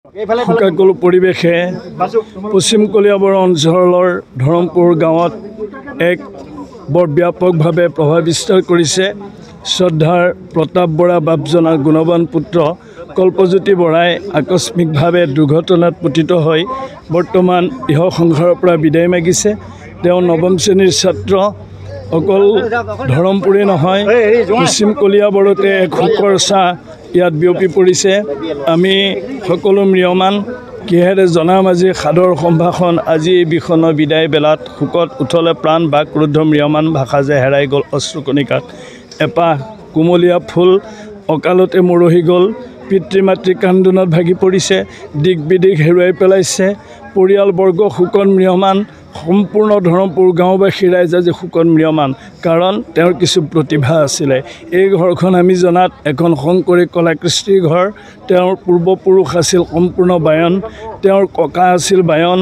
শোকাকুল পৰিৱেশে পশ্চিম কলিয়াবৰ অঞ্চলৰ ধৰমপুৰ গাঁৱত এক বৰ ব্যাপকভাৱে প্ৰভাৱ বিস্তাৰ কৰিছে। শ্ৰদ্ধাৰ প্ৰতাপ বৰা বাপজনা গুণৱান পুত্ৰ কল্পজ্যোতি বৰাই আকস্মিকভাৱে দুৰ্ঘটনাত পতিত হৈ বৰ্তমান ইহ সংসাৰৰ পৰা বিদায় মাগিছে। তেওঁ নৱম শ্ৰেণীৰ ছাত্ৰ। অকল ধৰমপুৰে নহয়, পশ্চিম কলিয়াবৰতে এক শোকৰ ছাঁ ইয়াত বিয়পি পৰিছে। আমি সকলো ম্ৰিয়মান কিহেৰে জনাম আজি সাদৰ সম্ভাষণ। আজি এই বিষণ বিদায় বেলাত শোকত উঠলে প্ৰাণ বাক ৰুদ্ধ ম্ৰিয়মান ভাষা যে হেৰাই গ'ল অশ্ৰুকণিকাত। এপাহ কুমলীয়া ফুল অকালতে মৰহি গ'ল। পিতৃ মাতৃ কান্দোনত ভাগি পৰিছে, দিক বিদিক হেৰুৱাই পেলাইছে। পৰিয়ালবৰ্গ শোকত ম্ৰিয়মান। সম্পূৰ্ণ ধৰমপুৰ গাঁওবাসী ৰাইজ আজি শোকত ম্ৰিয়মান, কাৰণ তেওঁৰ কিছু প্ৰতিভা আছিলে। এই ঘৰখন আমি জনাত এখন শংকৰী কলাকৃষ্টিৰ ঘৰ। তেওঁৰ পূৰ্বপুৰুষ আছিল সম্পূৰ্ণ বায়ন, তেওঁৰ ককা আছিল বায়ন,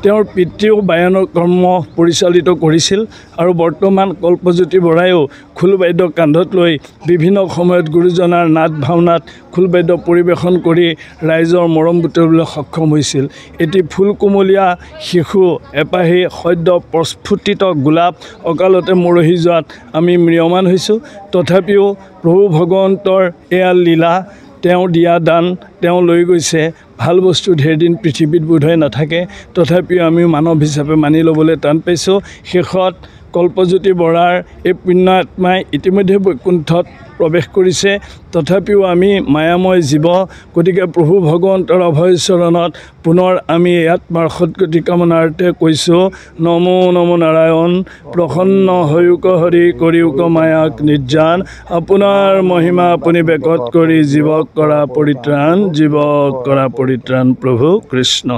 তেওঁৰ পিতৃও বায়নৰ কৰ্ম পৰিচালিত কৰিছিল। আৰু বৰ্তমান কল্পজ্যোতি বৰাইও খোলবাদ্য কান্ধত লৈ বিভিন্ন সময়ত গুৰুজনাৰ নাট ভাওনাত খোলবাদ্য পৰিৱেশন কৰি ৰাইজৰ মৰম বুটলিবলৈ সক্ষম হৈছিল। এটি ফুল কোমলীয়া শিশু, এপাহি সদ্য প্ৰস্ফুটিত গোলাপ অকালতে মৰহি যোৱাত আমি ম্ৰিয়মান হৈছোঁ। তথাপিও প্ৰভু ভগৱন্তৰ এয়া লীলা, তেওঁ দিয়া দান, তেওঁ লৈ গৈছে। ভাল বস্তু ঢেৰ দিন পৃথিৱীত বোধহয় নাথাকে, তথাপিও আমি মানৱ হিচাপে মানি ল'বলৈ টান পাইছোঁ। শেষত কল্পজ্যোতি বৰাৰ এই পুণ্য আত্মাই ইতিমধ্যে বৈকুণ্ঠত প্ৰৱেশ কৰিছে। তথাপিও আমি মায়াময় জীৱ, গতিকে প্ৰভু ভগৱন্তৰ অভয় চৰণত পুনৰ আমি এই আত্মাৰ সদ্গতি কামনাৰ্থে কৈছোঁ নমো নমো নাৰায়ণ। প্ৰসন্ন হয়ুক হৰি কৰিউক মায়াক নিৰ্যান, আপোনাৰ মহিমা আপুনি বেকত কৰি জীৱক কৰা পৰিত্ৰাণ, জীৱক কৰা পৰিত্ৰাণ প্ৰভু কৃষ্ণ।